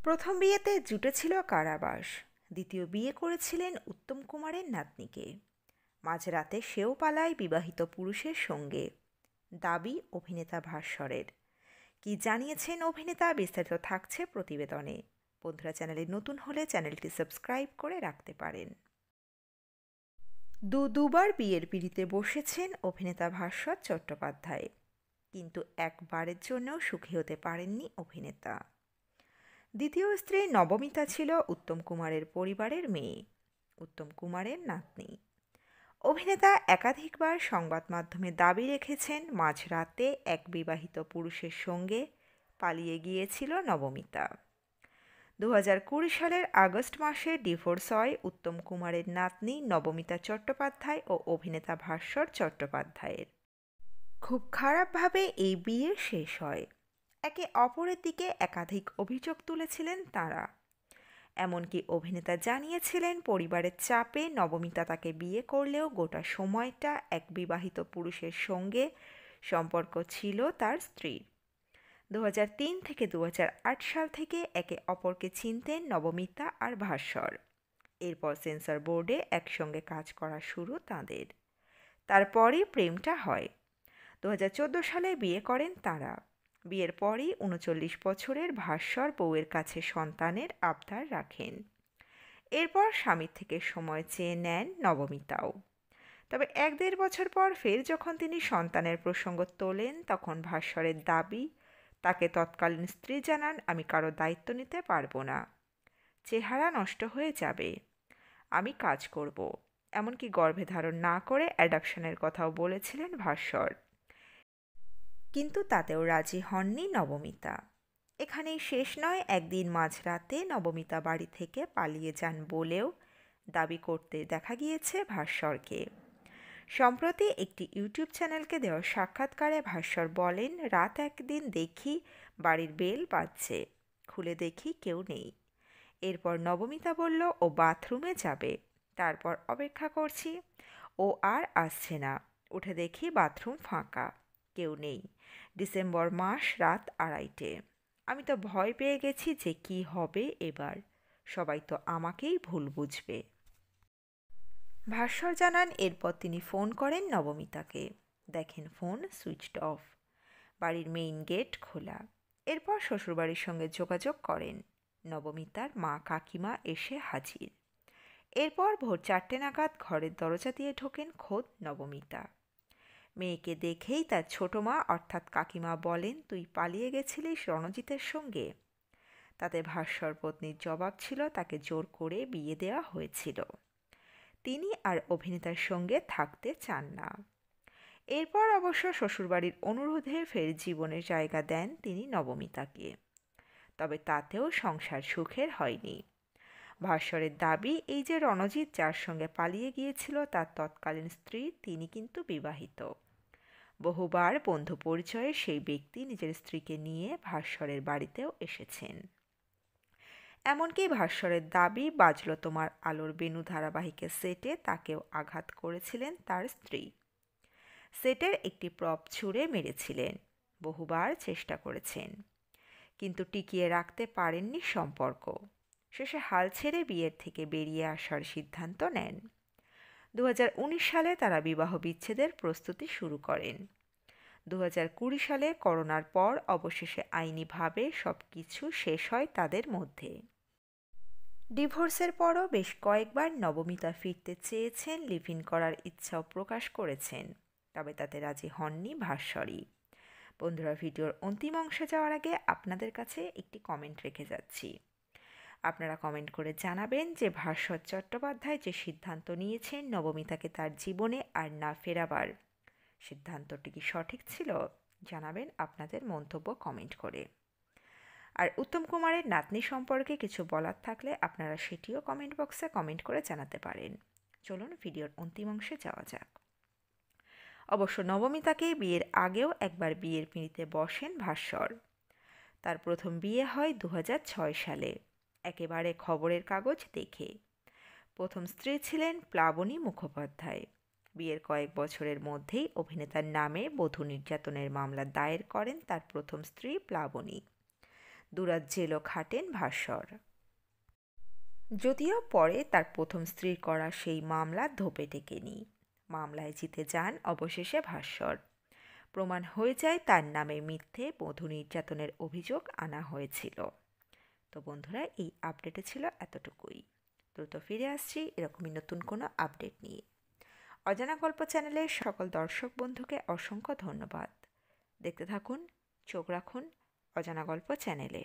প্রথম বিয়েতে জুটেছিল কারাবাস, দ্বিতীয় বিয়ে করেছিলেন উত্তম কুমারের নাতনিকে। মাঝরাতে সেও পালায় বিবাহিত পুরুষের সঙ্গে, দাবি অভিনেতা ভাস্বরের। কি জানিয়েছেন অভিনেতা, বিস্তারিত থাকছে প্রতিবেদনে। বন্ধুরা, চ্যানেলে নতুন হলে চ্যানেলটি সাবস্ক্রাইব করে রাখতে পারেন। দুবার বিয়ের পিঁড়িতে বসেছেন অভিনেতা ভাস্বর চট্টোপাধ্যায়, কিন্তু একবারের জন্যও সুখী হতে পারেননি অভিনেতা। দ্বিতীয় স্ত্রী নবমিতা ছিল উত্তম কুমারের পরিবারের মেয়ে, উত্তম কুমারের নাতনি। অভিনেতা একাধিকবার সংবাদ মাধ্যমে দাবি রেখেছেন মাঝরাতে এক বিবাহিত পুরুষের সঙ্গে পালিয়ে গিয়েছিল নবমিতা। 2020 সালের আগস্ট মাসে ডিভোর্স হয় উত্তম কুমারের নাতনি নবমিতা চট্টোপাধ্যায় ও অভিনেতা ভাস্বর চট্টোপাধ্যায়ের। খুব খারাপভাবে এই বিয়ে শেষ হয়। একে অপরের দিকে একাধিক অভিযোগ তুলেছিলেন তাঁরা। এমনকি অভিনেতা জানিয়েছিলেন পরিবারের চাপে নবমিতা তাকে বিয়ে করলেও গোটা সময়টা এক বিবাহিত পুরুষের সঙ্গে সম্পর্ক ছিল তার স্ত্রীর। 2003 থেকে 2008 সাল থেকে একে অপরকে চিনতেন নবমিতা আর ভাস্বর। এরপর সেন্সর বোর্ডে একসঙ্গে কাজ করা শুরু তাঁদের। তারপরই প্রেমটা হয়। 2014 সালে বিয়ে করেন তাঁরা। বিয়ের পরই 39 বছরের ভাস্বর বউয়ের কাছে সন্তানের আবদার রাখেন। এরপর স্বামীর থেকে সময় চেয়ে নেন নবমিতাও। তবে 1-1.5 বছর পর ফের যখন তিনি সন্তানের প্রসঙ্গ তোলেন, তখন ভাস্বরের দাবি, তাকে তৎকালীন স্ত্রী জানান, আমি কারো দায়িত্ব নিতে পারবো না, চেহারা নষ্ট হয়ে যাবে, আমি কাজ করব। এমনকি গর্ভে ধারণ না করে অ্যাডপশনের কথাও বলেছিলেন ভাস্বর। কিন্তু তাতেও রাজি হননি নবমিতা। এখানেই শেষ নয়, একদিন মাঝরাতে নবমিতা বাড়ি থেকে পালিয়ে যান বলেও দাবি করতে দেখা গিয়েছে ভাস্বরকে। সম্প্রতি একটি ইউটিউব চ্যানেলকে দেওয়া সাক্ষাৎকারে ভাস্বর বলেন, রাত একদিন দেখি বাড়ির বেল বাজছে, খুলে দেখি কেউ নেই। এরপর নবমিতা বলল ও বাথরুমে যাবে, তারপর অপেক্ষা করছি, ও আর আসছে না। উঠে দেখি বাথরুম ফাঁকা, কেউ নেই। ডিসেম্বর মাস, রাত 2:30। আমি তো ভয় পেয়ে গেছি যে কি হবে এবার, সবাই তো আমাকেই ভুল বুঝবে। ভাস্বর জানান, এরপর তিনি ফোন করেন নবমিতাকে, দেখেন ফোন সুইচড অফ, বাড়ির মেইন গেট খোলা। এরপর শ্বশুরবাড়ির সঙ্গে যোগাযোগ করেন। নবমিতার মা কাকিমা এসে হাজির। এরপর ভোর 4টে নাগাদ ঘরের দরজা দিয়ে ঢোকেন খোদ নবমিতা। মেয়েকে দেখেই তার ছোট মা অর্থাৎ কাকিমা বলেন, তুই পালিয়ে গেছিলিস রণজিতের সঙ্গে? তাতে ভাস্বর পত্নীর জবাব ছিল, তাকে জোর করে বিয়ে দেওয়া হয়েছিল, তিনি আর অভিনেতার সঙ্গে থাকতে চান না। এরপর অবশ্য শ্বশুরবাড়ির অনুরোধে ফের জীবনের জায়গা দেন তিনি নবমিতাকে। তবে তাতেও সংসার সুখের হয়নি। ভাস্বরের দাবি, এই যে রণজিৎ যার সঙ্গে পালিয়ে গিয়েছিল তার তৎকালীন স্ত্রী, তিনি কিন্তু বিবাহিত। বহুবার বন্ধু পরিচয়ে সেই ব্যক্তি নিজের স্ত্রীকে নিয়ে ভাস্বরের বাড়িতেও এসেছেন। এমনকি ভাস্বরের দাবি, বাজলো তোমার আলোর বেনু ধারাবাহিকের সেটে তাকেও আঘাত করেছিলেন তার স্ত্রী। সেটের একটি প্রপ ছুঁড়ে মেরেছিলেন, বহুবার চেষ্টা করেছেন, কিন্তু টিকিয়ে রাখতে পারেননি সম্পর্ক। শেষে হাল ছেড়ে বিয়ের থেকে বেরিয়ে আসার সিদ্ধান্ত নেন। 2019 সালে তারা বিবাহ বিচ্ছেদের প্রস্তুতি শুরু করেন। 2020 সালে করোনার পর অবশেষে আইনিভাবে সব কিছু শেষ হয় তাদের মধ্যে। ডিভোর্সের পরও বেশ কয়েকবার নবমিতা ফিরতে চেয়েছেন, লিভ ইন করার ইচ্ছাও প্রকাশ করেছেন, তবে তাতে রাজি হননি ভাস্বরই। বন্ধুরা, ভিডিওর অন্তিম অংশে যাওয়ার আগে আপনাদের কাছে একটি কমেন্ট রেখে যাচ্ছি। আপনারা কমেন্ট করে জানাবেন যে ভাস্বর চট্টোপাধ্যায় যে সিদ্ধান্ত নিয়েছেন নবমিতাকে তার জীবনে আর না ফেরাবার, সিদ্ধান্তটি কি সঠিক ছিল? জানাবেন আপনাদের মন্তব্য কমেন্ট করে। আর উত্তম কুমারের নাতনি সম্পর্কে কিছু বলার থাকলে আপনারা সেটিও কমেন্ট বক্সে কমেন্ট করে জানাতে পারেন। চলুন ভিডিওর অন্তিম অংশে যাওয়া যাক। অবশ্য নবমিতাকে বিয়ের আগেও একবার বিয়ের পিঁড়িতে বসেন ভাস্বর। তার প্রথম বিয়ে হয় 2006 সালে, একেবারে খবরের কাগজ দেখে। প্রথম স্ত্রী ছিলেন প্লাবনী মুখোপাধ্যায়। বিয়ের কয়েক বছরের মধ্যেই অভিনেতার নামে বধূ নির্যাতনের মামলা দায়ের করেন তার প্রথম স্ত্রী প্লাবনী। দুরাত জেলও খাটেন ভাস্বর। যদিও পরে তার প্রথম স্ত্রীর করা সেই মামলা ধোপে টেকেনি। মামলায় জিতে যান অবশেষে ভাস্বর। প্রমাণ হয়ে যায় তার নামে মিথ্যে বধূ নির্যাতনের অভিযোগ আনা হয়েছিল। তো বন্ধুরা, এই আপডেটে ছিল এতটুকুই। দ্রুত ফিরে আসছি এরকমই নতুন কোনো আপডেট নিয়ে। অজানা গল্প চ্যানেলের সকল দর্শক বন্ধুকে অসংখ্য ধন্যবাদ। দেখতে থাকুন, চোখ রাখুন অজানা গল্প চ্যানেলে।